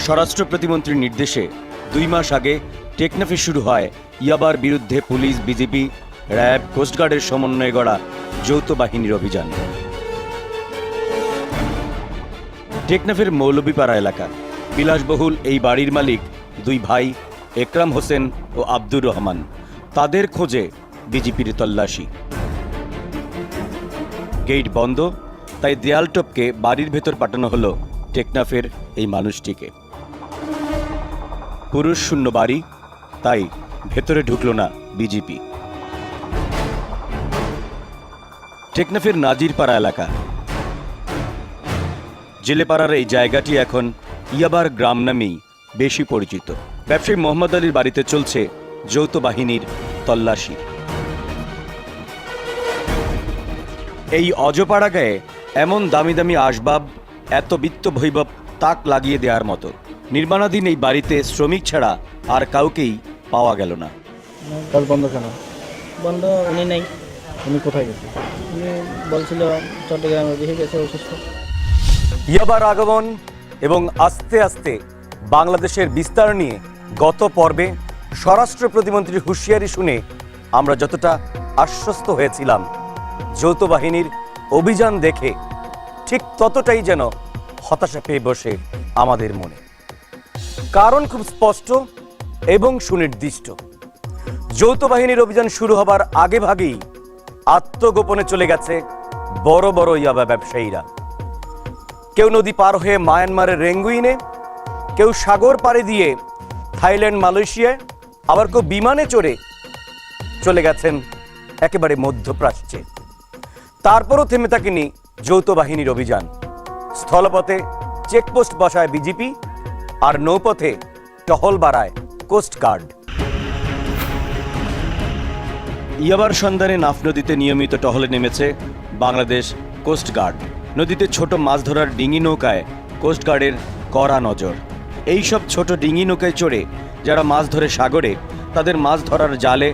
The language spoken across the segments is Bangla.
স্বরাষ্ট্র প্রতিমন্ত্রীর নির্দেশে 2 মাস আগে টেকনাফে শুরু হয় ইয়াবার বিরুদ্ধে পুলিশ, বিজেপি, র্যাব, কোস্টগার্ডের সমন্বয়ে গড়া যৌথ বাহিনীর অভিযান। টেকনাফের মৌলভীপাড়া এলাকা বিলাসবহুল এই বাড়ির মালিক 2 ভাই একরাম হোসেন ও আব্দুর রহমান। তাদের খোঁজে বিজেপির তল্লাশি। গেট বন্ধ, তাই দেয়াল টপকে বাড়ির ভেতর পাঠানো হলো টেকনাফের এই মানুষটিকে। পুরুষ শূন্য বাড়ি, তাই ভেতরে ঢুকল না বিজেপি। টেকনাফের নাজিরপাড়া এলাকা জেলেপাড়ার এই জায়গাটি এখন ইয়াবার গ্রাম নামেই বেশি পরিচিত। ব্যবসায়ী মোহাম্মদ আলীর বাড়িতে চলছে যৌথ বাহিনীর তল্লাশি। এই অজপাড়া গায়ে এমন দামি দামি আসবাব, এত বিত্ত বৈভব তাক লাগিয়ে দেওয়ার মতো। নির্মাণাধীন এই বাড়িতে শ্রমিক ছাড়া আর কাউকেই পাওয়া গেল না। কাজ বন্ধ কেন? বন্ধ উনি নেই। উনি কোথায় গেছে? উনি বলছিল চট্টগ্রামে বেশি গেছে অসুস্থ। ইয়াবার আগমন এবং আস্তে আস্তে বাংলাদেশের বিস্তার নিয়ে গত পর্বে স্বরাষ্ট্র প্রতিমন্ত্রীর হুঁশিয়ারি শুনে আমরা যতটা আশ্বস্ত হয়েছিলাম, যৌথ বাহিনীর অভিযান দেখে ঠিক ততটাই যেন হতাশা পেয়ে বসে আমাদের মনে। কারণ খুব স্পষ্ট এবং সুনির্দিষ্ট। যৌথ বাহিনীর অভিযান শুরু হবার আগে ভাগেই আত্মগোপনে চলে গেছে বড় বড় ইয়াবা ব্যবসায়ীরা। কেউ নদী পার হয়ে মায়ানমারের রেঙ্গুইনে, কেউ সাগর পাড়ে দিয়ে থাইল্যান্ড, মালয়েশিয়ায়, আবার কেউ বিমানে চড়ে চলে গেছেন একেবারে মধ্যপ্রাচ্যে। তারপরও থেমে থাকেনি যৌথ বাহিনীর অভিযান। স্থলপথে চেকপোস্ট বসায় বিজেপি, আর নৌপথে টহল বাড়ায় কোস্টগার্ড। ইয়াবার সন্ধানে নাফ নদীতে নিয়মিত টহলে নেমেছে বাংলাদেশ কোস্টগার্ড। নদীতে ছোট মাছ ধরার ডিঙি নৌকায় কোস্টগার্ডের কড়া নজর। এই সব ছোট ডিঙি নৌকায় চড়ে যারা মাছ ধরে সাগরে, তাদের মাছ ধরার জালে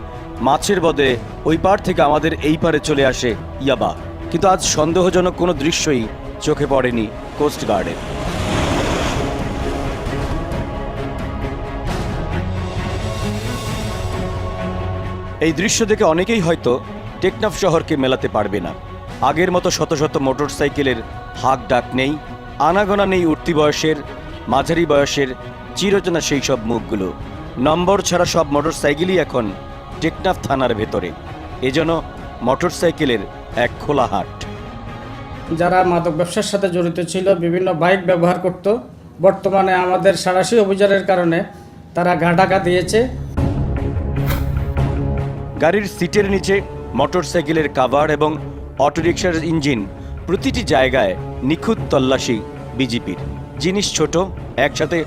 মাছের বদলে ওই পার থেকে আমাদের এই পারে চলে আসে ইয়াবা। কিন্তু আজ সন্দেহজনক কোনো দৃশ্যই চোখে পড়েনি কোস্টগার্ডের। এই দৃশ্য দেখে অনেকেই হয়তো টেকনাফ শহরকে মেলাতে পারবে না। আগের মতো শত শত মোটরসাইকেলের হাক ডাক নেই, আনাগোনা নেই উঠতি বয়সের, মাঝারি বয়সের, চিরচেনা সেই সব মুখগুলো। নম্বর ছাড়া সব মোটরসাইকেলই এখন টেকনাফ থানার ভেতরে। এজন্য মোটরসাইকেলের এক খোলা হাট। যারা মাদক ব্যবসার সাথে জড়িত ছিল, বিভিন্ন বাইক ব্যবহার করত, বর্তমানে আমাদের সাঁড়াশি অভিযানের কারণে তারা ঘাটাকা দিয়েছে। গাড়ির সিটের নিচে মোটরসাইকেলের কাভার এবং অটোরিকশার ইঞ্জিন, প্রতিটি জায়গায় নিখুঁত তল্লাশি বিজেপির। জিনিস ছোট, একসাথে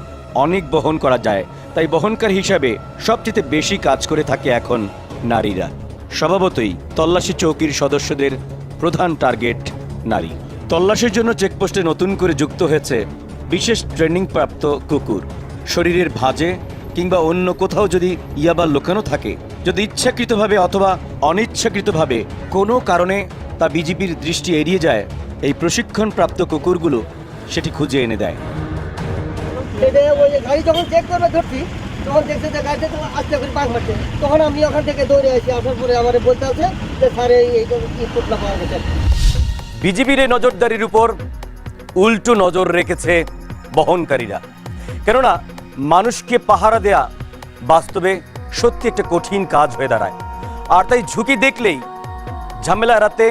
অনেক বহন করা যায়, তাই বহনকার হিসাবে সবচেয়ে বেশি কাজ করে থাকে এখন নারীরা। স্বভাবতই তল্লাশি চৌকির সদস্যদের প্রধান টার্গেট নারী। তল্লাশির জন্য চেকপোস্টে নতুন করে যুক্ত হয়েছে বিশেষ ট্রেনিং প্রাপ্ত কুকুর। শরীরের ভাঁজে কিংবা অন্য কোথাও যদি ইয়াবা লুকানো থাকে, যদি ইচ্ছাকৃতভাবে অথবা অনিচ্ছাকৃতভাবে কোনো কারণে তা বিজেপির দৃষ্টি এড়িয়ে যায়, এই প্রশিক্ষণপ্রাপ্ত কুকুরগুলো সেটি খুঁজে এনে দেয়। গাড়ি যখন চেক করবে ধরছি, তখন দেখছে যে গাড়িতে তোমার আস্তে করে পাক মারছে, তখন আমি ওখান থেকে দৌড়ে আসি। আসার পরে আমার বলতে আছে যে স্যার এই পুতলা পাওয়া গেছে। বিজেপির এই নজরদারির উপর উল্টো নজর রেখেছে বহনকারীরা। কেননা মানুষকে পাহারা দেয়া বাস্তবে সত্যি একটা কঠিন কাজ হয়ে দাঁড়ায়। আর তাই ঝুঁকি দেখলেই ঝামেলা এড়াতে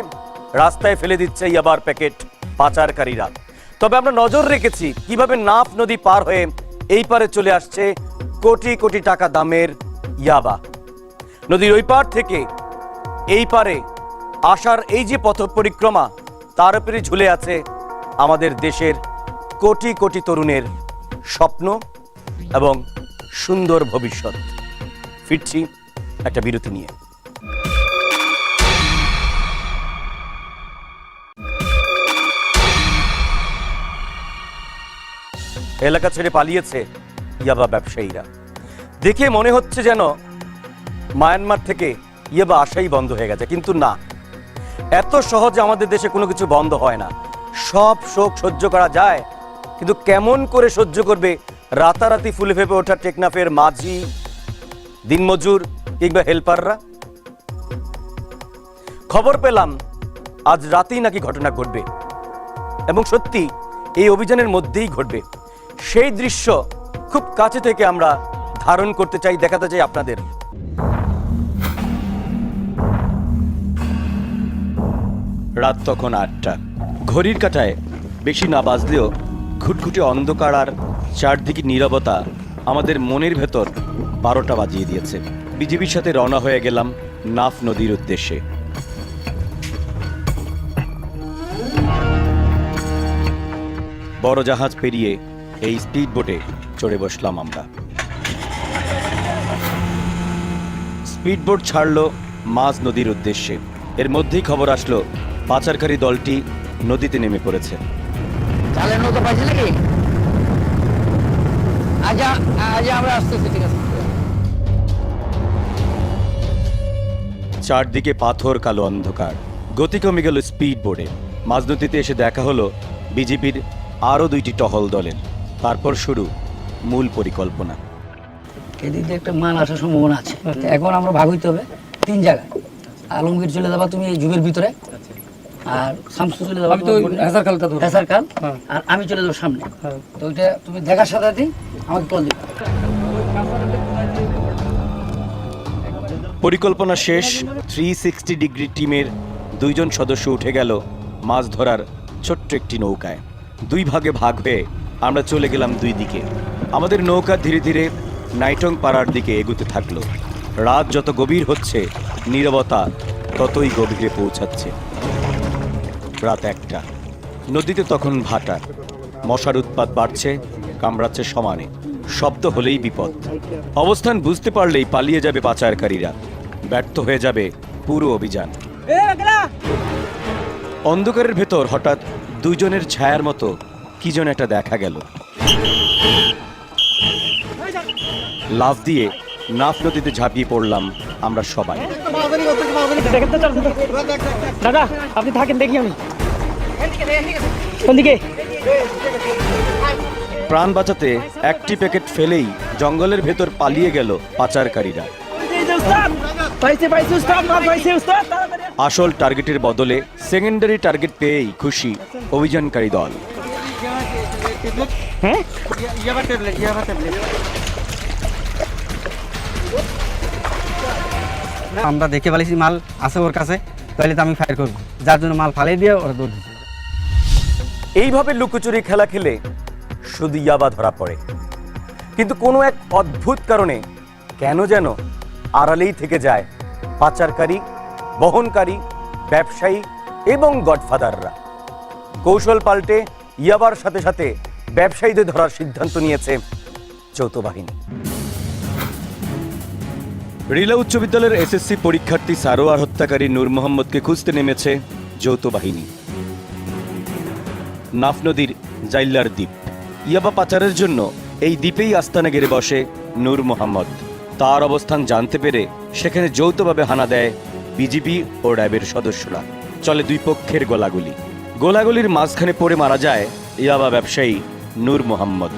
রাস্তায় ফেলে দিচ্ছে ইয়াবার প্যাকেট পাচারকারীরা। তবে আমরা নজর রেখেছি কিভাবে নাফ নদী পার হয়ে এই পারে চলে আসছে কোটি কোটি টাকা দামের ইয়াবা। নদীর ওই পার থেকে এই পারে আসার এই যে পথ পরিক্রমা, তার উপরে ঝুলে আছে আমাদের দেশের কোটি কোটি তরুণের স্বপ্ন এবং সুন্দর ভবিষ্যৎ। ফিরছি একটা বিরতি নিয়ে। এলাকা ছেড়ে পালিয়েছে ইয়াবা ব্যবসায়ীরা। দেখে মনে হচ্ছে যেন মায়ানমার থেকে ইয়াবা আসাই বন্ধ হয়ে গেছে, কিন্তু না, এত সহজে আমাদের দেশে কোনো কিছু বন্ধ হয় না। সব শোক সহ্য করা যায়, কিন্তু কেমন করে সহ্য করবে রাতারাতি ফুলে ফেপে ওঠা টেকনাফের মাঝি, দিনমজুর কিংবা হেল্পাররা? খবর পেলাম আজ রাতেই নাকি ঘটনা ঘটবে, এবং সত্যি এই অভিযানের মধ্যেই ঘটবে। সেই দৃশ্য খুব কাছে থেকে আমরা ধারণ করতে চাই, দেখাতে চাই আপনাদের। রাত তখন 8টা। ঘড়ির কাঁটায় বেশি না বাজলেও ঘুটঘুটে অন্ধকার আর চারদিকে নীরবতা আমাদের মনের ভেতর 12টা বাজিয়ে দিয়েছে। বিজিবির সাথে রওনা হয়ে গেলাম নাফ নদীর উদ্দেশ্যে। বড় জাহাজ পেরিয়ে এই স্পিড বোটে চড়ে বসলাম আমরা। স্পিড বোট ছাড়লো মাঝ নদীর উদ্দেশ্যে। এর মধ্যেই খবর আসলো পাচারকারী দলটি নদীতে নেমে পড়েছে। চালের নৌকা পাইছে নাকি? আজ আমরা আসতেছি, ঠিক আছে। চারদিকে পাথর কালো অন্ধকার। গতি কমে গেল স্পিড বোটে। মাঝ নদীতে এসে দেখা হলো বিজেপির আরও 2টি টহল দলের। তারপর শুরু মূল পরিকল্পনা। এদিক দিয়ে একটা মাল আসার সম্ভাবনা আছে। এখন আমরা ভাগ হইতে হবে 3 জায়গায়। আলমগীর চলে যাবা তুমি এই যুগের ভিতরে, আর শামসু চলে যাবা হেসার খাল, আর আমি চলে যাবো সামনে। তো ওইটা তুমি দেখার সাথে সাথেই আমাকে কল দিবে। পরিকল্পনা শেষ। 360 ডিগ্রি টিমের 2 জন সদস্য উঠে গেল মাছ ধরার ছোট্ট একটি নৌকায়। 2 ভাগে ভাগ হয়ে আমরা চলে গেলাম 2 দিকে। আমাদের নৌকা ধীরে ধীরে নাইটং পাড়ার দিকে এগুতে থাকলো। রাত যত গভীর হচ্ছে, নীরবতা ততই গভীরে পৌঁছাচ্ছে। রাত 1টা। নদীতে তখন ভাটা। মশার উৎপাত বাড়ছে, কামড়াচ্ছে সমানে। শব্দ হলেই বিপদ। অবস্থান বুঝতে পারলেই পালিয়ে যাবে পাচারকারীরা। ব্যর্থ হয়ে যাবে পুরো অভিযান। অন্ধকারের ভেতর হঠাৎ 2 জনের ছায়ার মতো কি যেন একটা দেখা গেল। লাফ দিয়ে নাফ নদীতে ঝাঁপিয়ে পড়লাম আমরা সবাই। দাদা আপনি থাকেন, দেখি আমি কোন দিকে। প্রাণ বাঁচাতে একটি প্যাকেট ফেলেই জঙ্গলের ভেতর পালিয়ে গেল পাচারকারীরা। আসল টার্গেটের বদলে সেকেন্ডারি টার্গেট পেয়েই খুশি অভিযানকারী দল। আমরা দেখে পালিয়েছি মাল আছে ওর কাছে, তাহলে তো আমি ফায়ার করবো, যার জন্য মাল ফালিয়ে দিয়ে ওরা দৌড় দিচ্ছে। এইভাবে লুকোচুরি খেলা খেলে শুধু ইয়াবা ধরা পড়ে, কিন্তু কোনো এক অদ্ভুত কারণে কেন যেন আড়ালেই থেকে যায় পাচারকারী, বহনকারী, ব্যবসায়ী এবং গডফাদাররা। কৌশল পাল্টে ইয়াবার সাথে সাথে ব্যবসায়ীদের ধরার সিদ্ধান্ত নিয়েছে যৌথ বাহিনী। রিলা উচ্চ বিদ্যালয়ের এসএসসি পরীক্ষার্থী সারোয়ার হত্যাকারী নূর মোহাম্মদকে খুঁজতে নেমেছে যৌথ বাহিনী। নাফ নদীর জাইল্লার দ্বীপ। ইয়াবা পাচারের জন্য এই দ্বীপেই আস্তানা গেড়ে বসে নূর মোহাম্মদ। তার অবস্থান জানতে পেরে সেখানে যৌথভাবে হানা দেয় বিজিবি ও র্যাবের সদস্যরা। চলে 2 পক্ষের গোলাগুলি। গোলাগুলির মাঝখানে পড়ে মারা যায় ইয়াবা ব্যবসায়ী নূর মোহাম্মদ।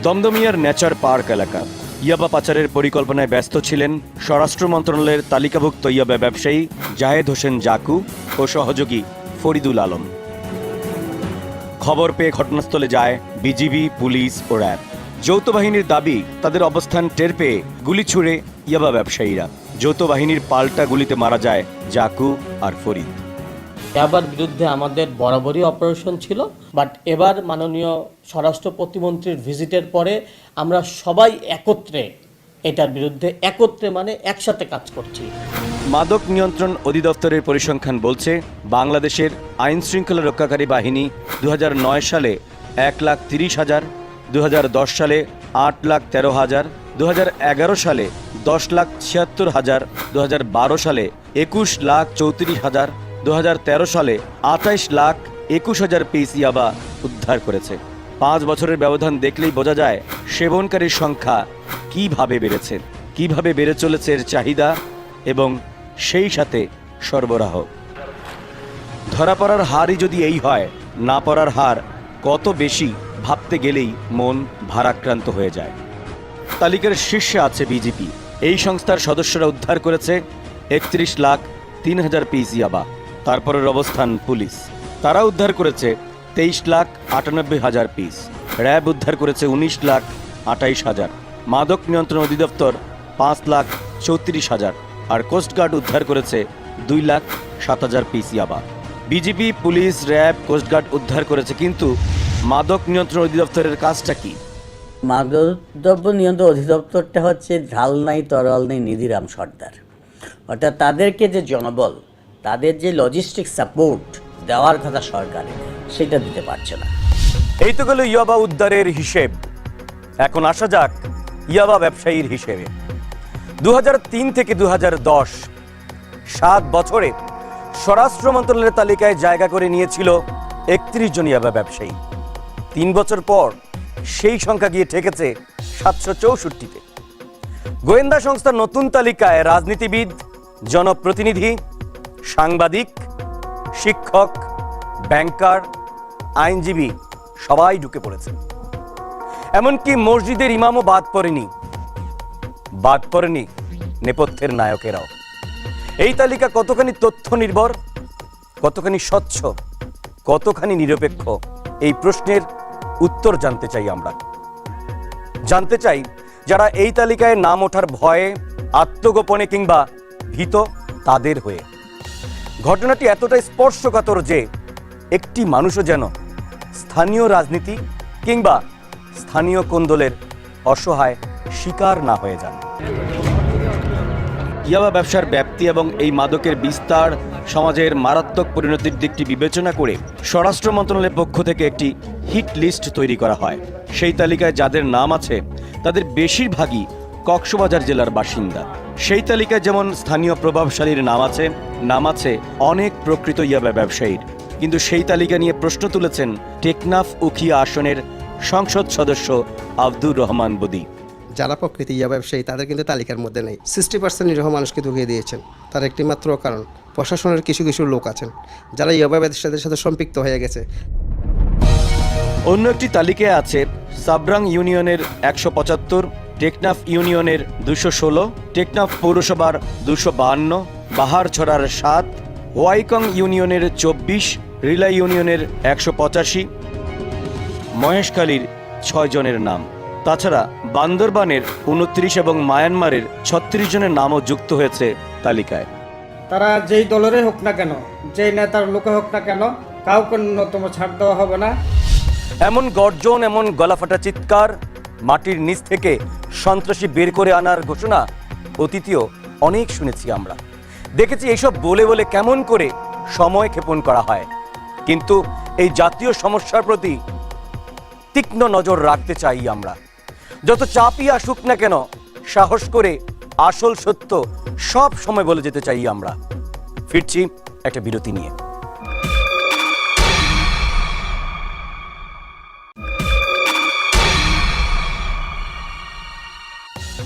দমদমিয়ার নেচার পার্ক এলাকা। ইয়াবা পাচারের পরিকল্পনায় ব্যস্ত ছিলেন স্বরাষ্ট্র মন্ত্রণালয়ের তালিকাভুক্ত ইয়াবা ব্যবসায়ী জাহেদ হোসেন জাকু ও সহযোগী ফরিদুল আলম। খবর পেয়ে ঘটনাস্থলে যায় বিজিবি, পুলিশ ও র্যাব। যৌথ বাহিনীর দাবি, তাদের অবস্থান টের পেয়ে গুলি ছুড়ে ইয়াবা ব্যবসায়ীরা। যৌথ বাহিনীর পাল্টা গুলিতে মারা যায় জাকু আর ফরিদ। ইয়াবার বিরুদ্ধে আমাদের বরাবরই অপারেশন ছিল, বাট এবার মাননীয় স্বরাষ্ট্র প্রতিমন্ত্রীর ভিজিটের পরে আমরা সবাই একত্রে এটার বিরুদ্ধে মানে একসাথে কাজ করছি। মাদক নিয়ন্ত্রণ অধিদপ্তরের পরিসংখ্যান বলছে, বাংলাদেশের আইন শৃঙ্খলা রক্ষাকারী বাহিনী 2009 সালে 1,30,000, 2010 সালে 8,13,000, 2011 সালে 10,76,000, 2012 সালে 21,34,000, 2013 সালে 28,21,000 পিস ইয়াবা উদ্ধার করেছে। 5 বছরের ব্যবধান দেখলেই বোঝা যায় সেবনকারীর সংখ্যা কিভাবে বেড়েছে, কিভাবে বেড়ে চলেছে এর চাহিদা এবং সেই সাথে সরবরাহ। ধরা পড়ার হারই যদি এই হয়, না পড়ার হার কত বেশি ভাবতে গেলেই মন ভারাক্রান্ত হয়ে যায়। তালিকার শীর্ষে আছে বিজেপি। এই সংস্থার সদস্যরা উদ্ধার করেছে 31,03,000 পিস ইয়াবা। তারপরের অবস্থান পুলিশ, তারা উদ্ধার করেছে 23,98,000 পিস। র্যাব উদ্ধার করেছে 19,28,000। মাদক নিয়ন্ত্রণ অধিদপ্তর 5,34,000। আর কোস্টগার্ড উদ্ধার করেছে 2,07,000 পিস ইয়াবা। বিজেপি, পুলিশ, র্যাব, কোস্টগার্ড উদ্ধার করেছে, কিন্তু মাদক নিয়ন্ত্রণ অধিদপ্তরের কাজটা কি? মাদকদ্রব্য নিয়ন্ত্রণ অধিদপ্তরটা হচ্ছে ঢাল নাই তরল নেই নিধিরাম সর্দার, অর্থাৎ তাদেরকে যে জনবল, তাদের যে লজিস্টিক সাপোর্ট দেওয়ার কথা সরকারের, সেটা দিতে পারছে না। এই তো গেল ইয়াবা উদ্ধারের হিসেব। এখন আসা যাক ইয়াবা ব্যবসায়ীর হিসেবে। 2003 থেকে 2010 7 বছরে স্বরাষ্ট্র মন্ত্রণালয়ের তালিকায় জায়গা করে নিয়েছিল 31 জন ইয়াবা ব্যবসায়ী। 3 বছর পর সেই সংখ্যা গিয়ে ঠেকেছে 764-তে। গোয়েন্দা সংস্থার নতুন তালিকায় রাজনীতিবিদ, জনপ্রতিনিধি, সাংবাদিক, শিক্ষক, ব্যাংকার, আইনজীবী সবাই ঢুকে পড়েছে। এমনকি মসজিদের ইমামও বাদ পড়েনি নেপথ্যের নায়কেরাও। এই তালিকা কতখানি তথ্য নির্ভর, কতখানি স্বচ্ছ, কতখানি নিরপেক্ষ, এই প্রশ্নের উত্তর জানতে চাই আমরা। জানতে চাই যারা এই তালিকায় নাম ওঠার ভয়ে, আত্মগোপনে কিংবা ভীত, তাদের হয়ে। ঘটনাটি এতটাই স্পর্শকাতর যে একটি মানুষও যেন স্থানীয় রাজনীতি কিংবা স্থানীয় কোন্দলের অসহায় শিকার না হয়ে যান। ইয়াবা ব্যবসার ব্যাপ্তি এবং এই মাদকের বিস্তার সমাজের মারাত্মক পরিণতির দিকটি বিবেচনা করে স্বরাষ্ট্র মন্ত্রণালয়ের পক্ষ থেকে একটি হিট লিস্ট তৈরি করা হয়। সেই তালিকায় যাদের নাম আছে তাদের বেশিরভাগই কক্সবাজার জেলার বাসিন্দা। সেই তালিকায় যেমন স্থানীয় প্রভাবশালীর নাম আছে অনেক প্রকৃত ইয়াবা ব্যবসায়ীর, কিন্তু সেই তালিকা নিয়ে প্রশ্ন তুলেছেন টেকনাফ উখিয়া আসনের সংসদ সদস্য আব্দুর রহমান বদি। যারা প্রকৃতি ইয়া ব্যবসায়ী তাদের কিন্তু তালিকার মধ্যে নেই। 60% নিরীহ মানুষকে ঢুকিয়ে দিয়েছেন। তার একটি মাত্র কারণ প্রশাসনের কিছু কিছু লোক আছেন যারা ইয়াবা ব্যবসায়ীদের সাথে সম্পৃক্ত হয়ে গেছে। অন্য একটি তালিকায় আছে সাবরাং ইউনিয়নের 175, টেকনাফ ইউনিয়নের 216, টেকনাফ পৌরসভার 252, বাহারছড়ার 7, ওয়াইকং ইউনিয়নের 24, রিলা ইউনিয়নের 185, মহেশখালীর 6 জনের নাম। তাছাড়া বান্দরবানের 29 এবং মায়ানমারের 36 জনের নামও যুক্ত হয়েছে তালিকায়। তারা যেই দলেরই হোক না কেন, যেই নেতার লোকে হোক না কেন, কাউকে ন্যূনতম ছাড় দেওয়া হবে না। এমন গর্জন, এমন গলাফাটা চিৎকার, মাটির নিচ থেকে সন্ত্রাসী বের করে আনার ঘোষণা অতীতেও অনেক শুনেছি আমরা। দেখেছি এইসব বলে বলে কেমন করে সময় ক্ষেপণ করা হয়। কিন্তু এই জাতীয় সমস্যার প্রতি তীক্ষ্ণ নজর রাখতে চাই আমরা। যত চাপই আসুক না কেন, সাহস করে আসল সত্য সব সময় বলে যেতে চাই আমরা। ফিরছি একটা বিরতি নিয়ে।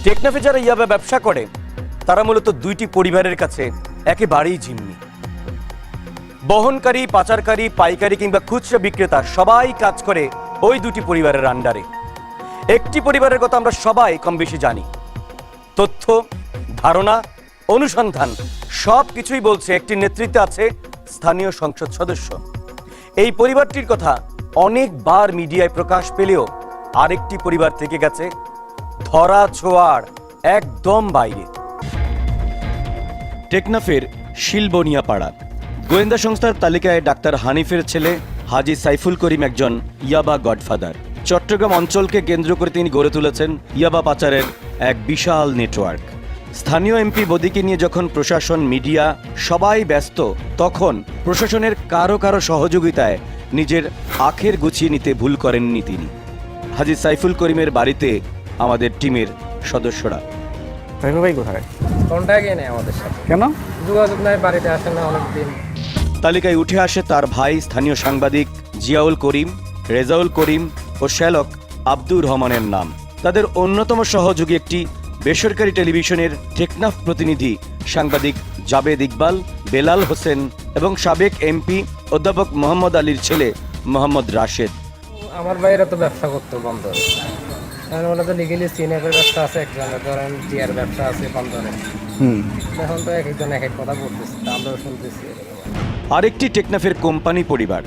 টেকনাফে যারা ইয়াবা ব্যবসা করে তারা মূলত দুইটি পরিবারের কাছে একেবারেই জিম্মি। বহনকারী, পাচারকারী, পাইকারি কিংবা খুচরা বিক্রেতা সবাই কাজ করে ওই দুটি পরিবারের আন্ডারে। একটি পরিবারের কথা আমরা সবাই কম বেশি জানি। তথ্য, ধারণা, অনুসন্ধান সব কিছুই বলছে একটি নেতৃত্বে আছে স্থানীয় সংসদ সদস্য। এই পরিবারটির কথা অনেকবার মিডিয়ায় প্রকাশ পেলেও আরেকটি পরিবার থেকে গেছে ধরা ছোঁয়ার একদম বাইরে। টেকনাফের শিলবনিয়া পাড়া। গোয়েন্দা সংস্থার তালিকায় ডাক্তার হানিফের ছেলে হাজি সাইফুল করিম একজন ইয়াবা গডফাদার। চট্টগ্রাম অঞ্চলকে কেন্দ্র করে তিনি গড়ে তুলেছেন ইয়াবা পাচারের এক বিশাল নেটওয়ার্ক। স্থানীয় এমপি বদিকে নিয়ে যখন প্রশাসন, মিডিয়া সবাই ব্যস্ত, তখন প্রশাসনের কারো কারো সহযোগিতায় নিজের আখের গুছিয়ে নিতে ভুল করেননি তিনি। হাজি সাইফুল করিমের বাড়িতে আমাদের টিমের সদস্যরা। ভাই কোথায়? কন্ট্যাক্টই নেই আমাদের সাথে। কেন? যোগাযোগ নাই, বাড়িতে আসে না অনেকদিন। তালিকায় উঠে আসে তার ভাই স্থানীয় সাংবাদিক জিয়াউল করিম, রেজাউল করিম ও শ্যালক আব্দুর রহমানের নাম। তাদের অন্যতম সহযোগী একটি বেসরকারি টেলিভিশনের টেকনাফ প্রতিনিধি সাংবাদিক জাবেদ ইকবাল, বেলাল হোসেন এবং সাবেক এমপি অধ্যাপক মোহাম্মদ আলীর ছেলে মোহাম্মদ রাশেদ। আমার ভাইয়েরা তো ব্যবসা করতো বন্দরে, কারণ ওরা তো লিগেলি সিনেপের ব্যবসা আছে, একজনের ধরেন টিয়ার ব্যবসা আছে বন্দরে। এখন তো এক একজন এক এক কথা বলতেছে, তা আমরাও শুনতেছি। আরেকটি টেকনাফের কোম্পানি পরিবার।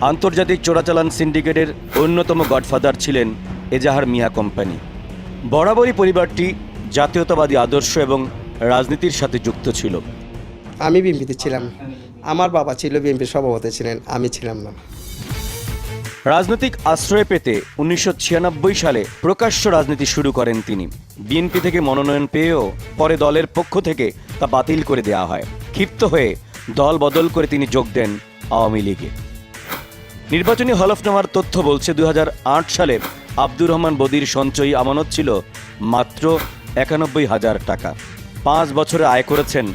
আন্তর্জাতিক চোরাচালান সিন্ডিকেটের অন্যতম গডফাদার ছিলেন এজাহার মিয়া কোম্পানি। বরাবরই পরিবারটি জাতীয়তাবাদী আদর্শ এবং রাজনীতির সাথে যুক্ত ছিল। আমি বিএনপিতে ছিলাম, আমার বাবা ছিল বিএনপির সভাপতি ছিলেন, আমি ছিলাম না। রাজনৈতিক আশ্রয় পেতে 1996 সালে প্রকাশ্য রাজনীতি শুরু করেন তিনি। বিএনপি থেকে মনোনয়ন পেয়েও পরে দলের পক্ষ থেকে তা বাতিল করে দেওয়া হয়। ক্ষিপ্ত হয়ে দল বদল করে তিনি যোগ দেন আওয়ামী লীগে। নির্বাচনী হলফনামার তথ্য বলছে 2008 সালে আব্দুর রহমান বদির সঞ্চয়ী আমানত ছিল মাত্র 91,000 টাকা। 5 বছরে আয় করেছেন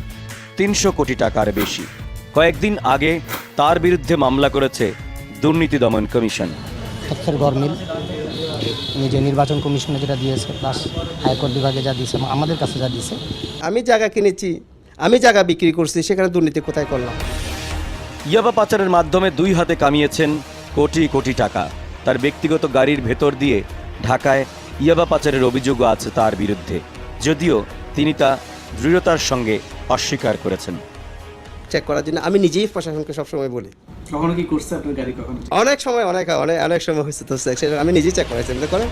300 কোটি টাকার বেশি। কয়েকদিন আগে তার বিরুদ্ধে মামলা করেছে দুর্নীতি দমন কমিশন। তথ্যের গরমিল উনি যে নির্বাচন কমিশনে যেটা দিয়েছে, প্লাস হাইকোর্ট বিভাগে যা দিয়েছে, আমাদের কাছে যা দিয়েছে। আমি জায়গা কিনেছি, আমি জায়গা বিক্রি করছি, সেখানে দুর্নীতি কোথায় করলাম? ইয়াবা পাচারের মাধ্যমে 2 হাতে কামিয়েছেন কোটি কোটি টাকা। তার ব্যক্তিগত গাড়ির ভেতর দিয়ে ঢাকায় ইয়াবা পাচারের অভিযোগও আছে তার বিরুদ্ধে, যদিও তিনি তা দৃঢ়তার সঙ্গে অস্বীকার করেছেন। চেক করার জন্য আমি নিজেই প্রশাসনকে সবসময় বলি। কখনো কি করছে আপনার গাড়ি? কখনো অনেক সময় অনেক সময় হয়েছে, তো আমি নিজেই চেক করাইছি। করেন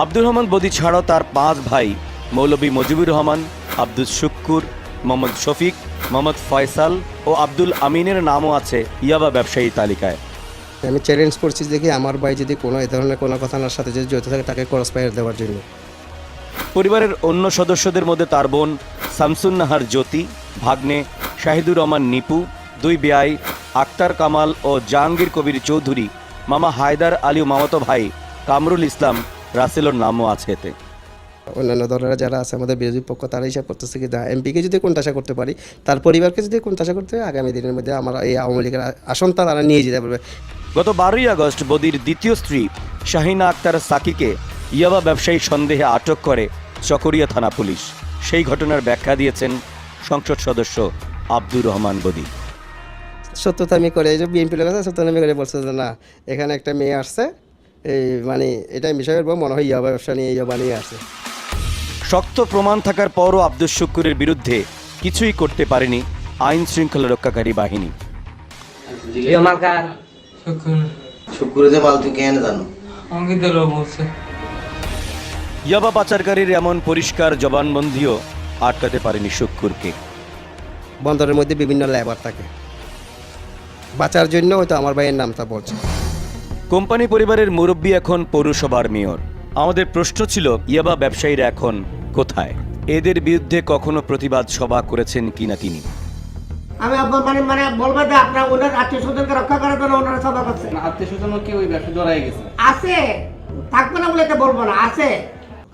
আব্দুর রহমান বদি ছাড়াও তার 5 ভাই মৌলভী মুজিবুর রহমান, আব্দুল শুক্কুর, মোহাম্মদ শফিক, মোহাম্মদ ফয়সাল ও আব্দুল আমিনের নামও আছে ইয়াবা ব্যবসায়ী তালিকায়। আমি চ্যালেঞ্জ করছি দেখি আমার ভাই যদি কোনো এই ধরনের কোনো ঘটনার সাথে যদি জড়িত থাকে তাকে ক্রস ফায়ার দেওয়ার জন্য। পরিবারের অন্য সদস্যদের মধ্যে তার বোন শামসুন নাহার জ্যোতি, ভাগ্নে শাহিদুর রহমান নিপু, 2 বেয়াই আক্তার কামাল ও জাহাঙ্গীর কবির চৌধুরী, মামা হায়দার আলী ও মামাতো ভাই কামরুল ইসলাম রাসেলের নামও আছে এতে। অন্যান্য দলেরা যারা আছে আমাদের বিরোধী পক্ষ, তারা হিসাব করতেছে কি এমপিকে যদি কোণঠাসা করতে পারি, তার পরিবারকে যদি কোণঠাসা করতে হয়, আগামী দিনের মধ্যে আমরা এই আওয়ামী লীগের আসনটা তারা নিয়ে যেতে পারবে। গত 12ই আগস্ট বদির দ্বিতীয় স্ত্রী শাহিনা আক্তার সাকিকে ইয়াবা ব্যবসায়ী সন্দেহে আটক করে চকরিয়া থানা পুলিশ। সেই ঘটনার ব্যাখ্যা দিয়েছেন সংসদ সদস্য আব্দুর রহমান বদি। সত্যতা আমি করে এই যে বিএনপি লোক আছে, সত্যতা আমি করে বলছে যে না, এখানে একটা মেয়ে আসছে, এই মানে এটাই বিষয়ের বউ, মনে হয় ইয়াবা ব্যবসা নিয়ে ইয়াবা নিয়ে আসছে। শক্ত প্রমাণ থাকার পরও আব্দুল শুক্কুরের বিরুদ্ধে কিছুই করতে পারেনি আইন শৃঙ্খলা রক্ষাকারী বাহিনী। ইয়াবা পাচারকারীর এমন পরিষ্কার জবানবন্দিও আটকাতে পারেনি শুক্কুরকে। বন্দরের মধ্যে বিভিন্ন লেবার থাকে, বাঁচার জন্য হয়তো আমার ভাইয়ের নামটা বলছে। কোম্পানি পরিবারের মুরব্বী এখন পৌরসভার মেয়র। আমাদের প্রশ্ন ছিল ইয়াবা ব্যবসায়ীরা এখন কোথায়? এদের বিরুদ্ধে কখনো প্রতিবাদ সভা করেছেন কিনা তিনি। আমি আপনার মানে বলবো যে আপনার ওনার আত্মীয় স্বজনকে রক্ষা করার জন্য ওনারা সভা করছে। আত্মীয় স্বজন কি ওই ব্যবসা জড়াই গেছে? আছে, থাকবে না বলে তো বলবো না, আছে।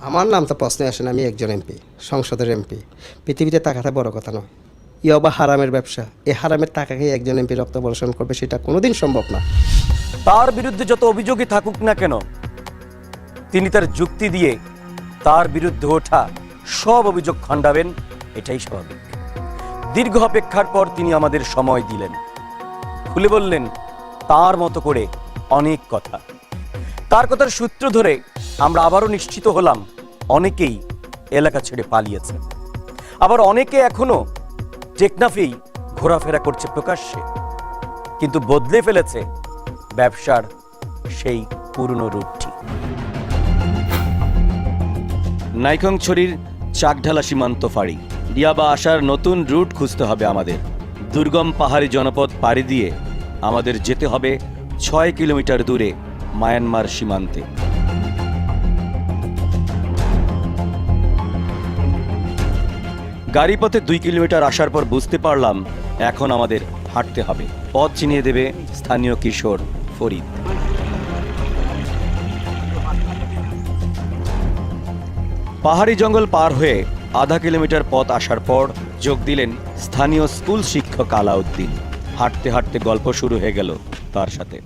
আমার নাম তো প্রশ্নে আসে না, আমি একজন এমপি, সংসদের এমপি। পৃথিবীতে টাকাটা বড় কথা নয়, ইয়াবা হারামের ব্যবসা। এই হারামের টাকাকে একজন এমপি রক্ত বর্ষণ করবে, সেটা কোনোদিন সম্ভব না। তার বিরুদ্ধে যত অভিযোগই থাকুক না কেন, তিনি তার যুক্তি দিয়ে তার বিরুদ্ধে ওঠা সব অভিযোগ খণ্ডাবেন, এটাই স্বাভাবিক। দীর্ঘ অপেক্ষার পর তিনি আমাদের সময় দিলেন, খুলে বললেন তার মতো করে অনেক কথা। তার কথার সূত্র ধরে আমরা আবারও নিশ্চিত হলাম অনেকেই এলাকা ছেড়ে পালিয়েছে, আবার অনেকে এখনো টেকনাফেই ঘোরাফেরা করছে প্রকাশ্যে, কিন্তু বদলে ফেলেছে ব্যবসার সেই পুরনো রূপটি। নাইকংছড়ির চাকঢালা সীমান্ত ফাঁড়ি, ইয়াবা আসার নতুন রুট খুঁজতে হবে আমাদের। দুর্গম পাহাড়ি জনপদ পাড়ি দিয়ে আমাদের যেতে হবে 6 কিলোমিটার দূরে মায়ানমার সীমান্তে। গাড়িপথে 2 কিলোমিটার আসার পর বুঝতে পারলাম এখন আমাদের হাঁটতে হবে। পথ চিনিয়ে দেবে স্থানীয় কিশোর ফরিদ। পাহাড়ি জঙ্গল পার হয়ে আধা কিলোমিটার পথ আসার পর যোগ দিলেন স্থানীয় স্কুল শিক্ষক আলাউদ্দিন। হাঁটতে হাঁটতে গল্প শুরু হয়ে গেল তার সাথে।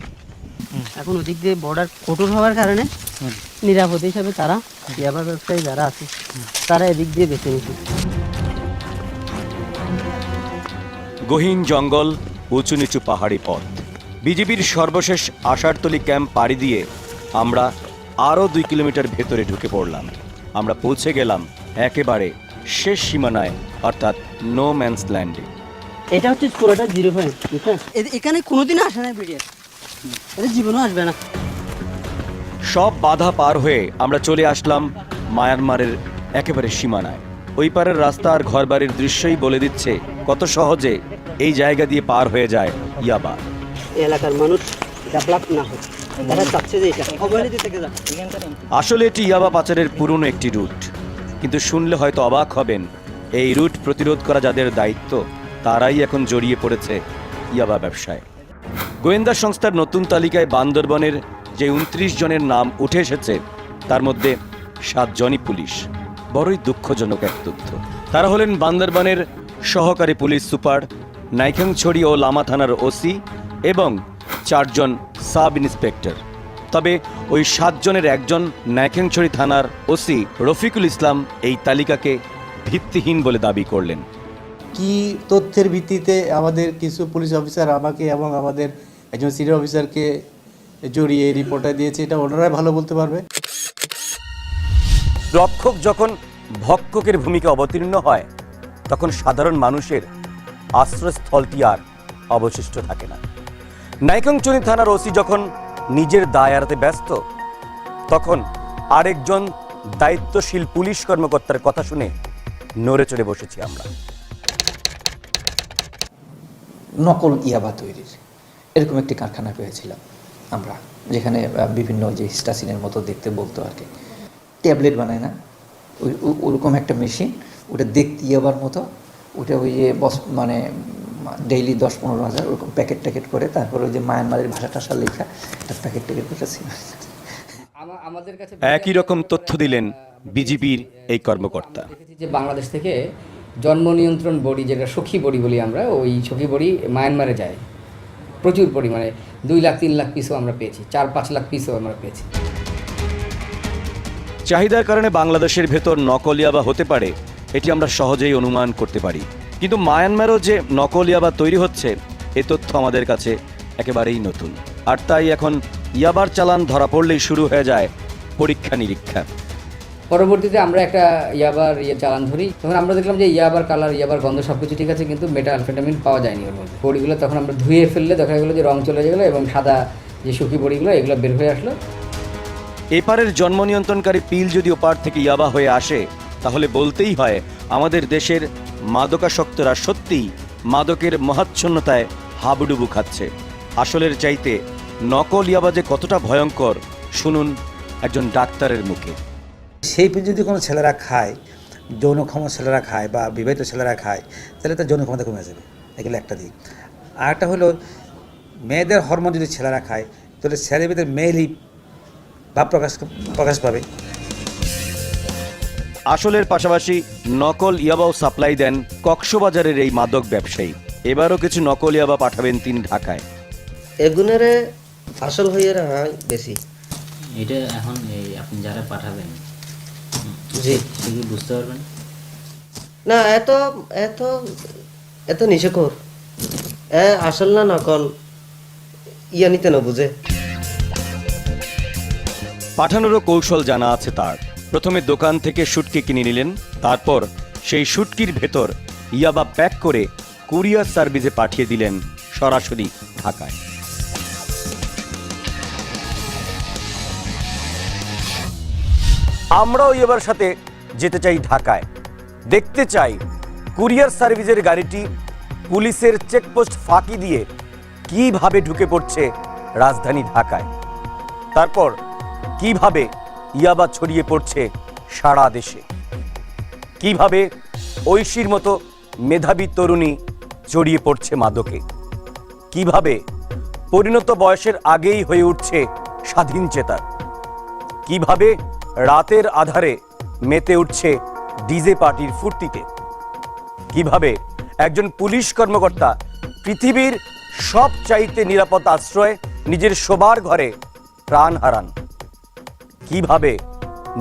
এখন ওদিক দিয়ে বর্ডার কঠোর হওয়ার কারণে নিরাপদ হিসাবে তারা ইয়াবা ব্যবসায়ী যারা আছে তারা এদিক দিয়ে বেছে নিচ্ছে। গহীন জঙ্গল, উঁচু নিচু পাহাড়ি পথ, বিজিবির সর্বশেষ আশারতলী ক্যাম্প পাড়ি দিয়ে আমরা আরও 2 কিলোমিটার ভেতরে ঢুকে পড়লাম। আমরা পৌঁছে গেলাম একেবারে শেষ সীমানায়, অর্থাৎ নো ম্যানস ল্যান্ডে। এটা হচ্ছে পুরোটা 0 পয়েন্ট, এখানে কোনোদিন আসে না বিডিআর, এটা জীবনও আসবে না। সব বাধা পার হয়ে আমরা চলে আসলাম মায়ানমারের একেবারে সীমানায়। ওই পারের রাস্তা আর ঘরবাড়ির দৃশ্যই বলে দিচ্ছে কত সহজে এই জায়গা দিয়ে পার হয়ে যায় ইয়াবা। এলাকার মানুষ ডেভেলপ না হয়, তারা চাচ্ছে যে এটা অবহেলিত থেকে যাক। আসলে এটি ইয়াবা পাচারের পুরনো একটি রুট, কিন্তু শুনলে হয়তো অবাক হবেন, এই রুট প্রতিরোধ করা যাদের দায়িত্ব তারাই এখন জড়িয়ে পড়েছে ইয়াবা ব্যবসায়। গোয়েন্দা সংস্থার নতুন তালিকায় বান্দরবনের যে 29 জনের নাম উঠে এসেছে তার মধ্যে 7 জনই পুলিশ। বড়ই দুঃখজনক এক তথ্য। তারা হলেন বান্দরবনের সহকারী পুলিশ সুপার, নাইখাংছড়ি ও লামা থানার ওসি এবং 4 জন সাব ইন্সপেক্টর। তবে ওই 7 জনের একজন নাইখাংছড়ি থানার ওসি রফিকুল ইসলাম এই তালিকাকে ভিত্তিহীন বলে দাবি করলেন। কি তথ্যের ভিত্তিতে আমাদের কিছু পুলিশ অফিসার আমাকে এবং আমাদের একজন সিনিয়র অফিসারকে জড়িয়ে রিপোর্টটা দিয়েছে, এটা ওনারাই ভালো বলতে পারবে। রক্ষক যখন ভক্ষকের ভূমিকা অবতীর্ণ হয় তখন সাধারণ মানুষের আশ্রয়স্থলটি আর অবশিষ্ট থাকে না। নাইখাংছড়ি থানার ওসি যখন নিজের দায় এড়াতে ব্যস্ত, তখন আরেকজন দায়িত্বশীল পুলিশ কর্মকর্তার কথা শুনে নড়ে চড়ে বসেছি আমরা। নকল ইয়াবা তৈরির এরকম একটি কারখানা পেয়েছিলাম আমরা, যেখানে বিভিন্ন যে হিস্টাসিনের মতো দেখতে বলতো আর কি, ট্যাবলেট বানায় না, ওরকম একটা মেশিন, ওটা দেখতে ইয়াবার মতো, ওটা ওই যে মানে ডেইলি 10-15 হাজার ওরকম প্যাকেট ট্যাকেট করে, তারপরে ওই যে মায়ানমারের ভাষা টাষা লেখা একটা প্যাকেট ট্যাকেট করেছি। একই রকম তথ্য দিলেন বিজিবির এই কর্মকর্তা। যে বাংলাদেশ থেকে জন্ম নিয়ন্ত্রণ বডি, যেটা সখী বডি বলি আমরা, ওই সখী বডি মায়ানমারে যায় প্রচুর পরিমাণে। 2 লাখ 3 লাখ পিসও আমরা পেয়েছি, 4-5 লাখ পিসও আমরা পেয়েছি। চাহিদার কারণে বাংলাদেশের ভেতর নকল ইয়াবা হতে পারে, এটি আমরা সহজেই অনুমান করতে পারি। কিন্তু মায়ানমারও যে নকল ইয়াবা তৈরি হচ্ছে এ তথ্য আমাদের কাছে একেবারেই নতুন। আর তাই এখন ইয়াবার চালান ধরা পড়লেই শুরু হয়ে যায় পরীক্ষা নিরীক্ষা। পরবর্তীতে আমরা একটা ইয়াবার চালান ধরি, তখন আমরা দেখলাম যে ইয়াবার কালার, ইয়াবার গন্ধ সব কিছু ঠিক আছে, কিন্তু মেটাআমফেটামিন পাওয়া যায়নি ওর মধ্যে। বড়িগুলো তখন আমরা ধুয়ে ফেললে দেখা গেলো যে রং চলে গেলো এবং সাদা যে শুকি বড়িগুলো এগুলো বের হয়ে আসলো। এপারের জন্ম নিয়ন্ত্রণকারী পিল যদি ওপার থেকে ইয়াবা হয়ে আসে, তাহলে বলতেই হয় আমাদের দেশের মাদকাসক্তরা সত্যিই মাদকের মহাচ্ছন্নতায় হাবুডুবু খাচ্ছে। আসলের চাইতে নকল ইয়াবা যে কতটা ভয়ঙ্কর শুনুন একজন ডাক্তারের মুখে। সেই পিল যদি কোনো ছেলেরা খায়, যৌনক্ষম ছেলেরা খায় বা বিবাহিত ছেলেরা খায়, তাহলে তার যৌন ক্ষমতা কমে যাবে, এগুলো একটা দিক। আর একটা হলো মেয়েদের হরমোন যদি ছেলেরা খায়, তাহলে ছেলের ভিতরে মেয়েলি ভাব প্রকাশ পাবে। আসলের পাশাপাশি নকল ইয়াবাও সাপ্লাই দেন কক্সবাজারের এই মাদক ব্যবসায়ী। এবারও কিছু নকল ইয়াবা পাঠাবেন তিনি ঢাকায়। এগুনের আসল হয়ে হয় বেশি। এটা এখন এই আপনি যারা পাঠাবেন জি সে কি বুঝতে পারবেন না? এত এত এত নিশাখোর, আসল না নকল ইয়া নিতে না বুঝে। পাঠানোরও কৌশল জানা আছে তার। প্রথমে দোকান থেকে শুটকি কিনে নিলেন, তারপর সেই শুটকির ভেতর ইয়াবা প্যাক করে কুরিয়ার সার্ভিসে পাঠিয়ে দিলেন সরাসরি ঢাকায়। আমরাও এবার সাথে যেতে চাই ঢাকায়, দেখতে চাই কুরিয়ার সার্ভিসের গাড়িটি পুলিশের চেকপোস্ট ফাঁকি দিয়ে কিভাবে ঢুকে পড়ছে রাজধানী ঢাকায়, তারপর কিভাবে ইয়াবা ছড়িয়ে পড়ছে সারা দেশে, কিভাবে ঐশীর মতো মেধাবী তরুণী জড়িয়ে পড়ছে মাদকে, কিভাবে পরিণত বয়সের আগেই হয়ে উঠছে স্বাধীন চেতা, কিভাবে রাতের আধারে মেতে উঠছে ডিজে পার্টির ফুর্তিতে, কিভাবে একজন পুলিশ কর্মকর্তা পৃথিবীর সবচাইতে নিরাপদ আশ্রয় নিজের শোবার ঘরে প্রাণ হারান, কিভাবে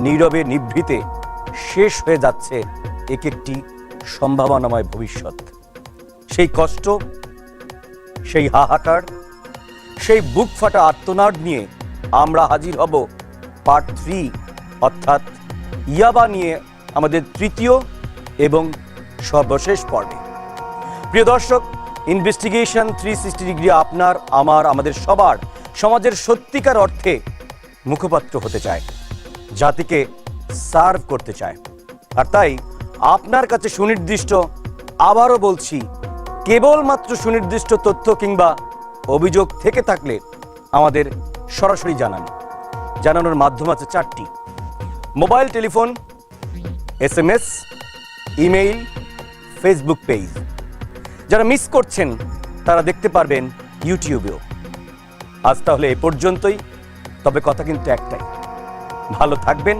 নীরবে নিভৃতে শেষ হয়ে যাচ্ছে এক একটি সম্ভাবনাময় ভবিষ্যৎ। সেই কষ্ট, সেই হাহাকার, সেই বুক ফাটা আর্তনাদ নিয়ে আমরা হাজির হব পার্ট 3, অর্থাৎ ইয়াবা নিয়ে আমাদের তৃতীয় এবং সর্বশেষ পর্বে। প্রিয় দর্শক, ইনভেস্টিগেশন 360 ডিগ্রি আপনার, আমার, আমাদের সবার সমাজের সত্যিকার অর্থে মুখপাত্র হতে চায়, জাতিকে সার্ভ করতে চায়। আর তাই আপনার কাছে সুনির্দিষ্ট, আবারও বলছি, কেবলমাত্র সুনির্দিষ্ট তথ্য কিংবা অভিযোগ থেকে থাকলে আমাদের সরাসরি জানান। জানানোর মাধ্যম আছে 4টি: mobile telephone, SMS, email, Facebook page. যারা মিস করছেন তারা দেখতে পারবেন ইউটিউবেও। আজ তাহলে এ পর্যন্তই, তবে কথা কিন্তু একটাই, ভালো থাকবেন,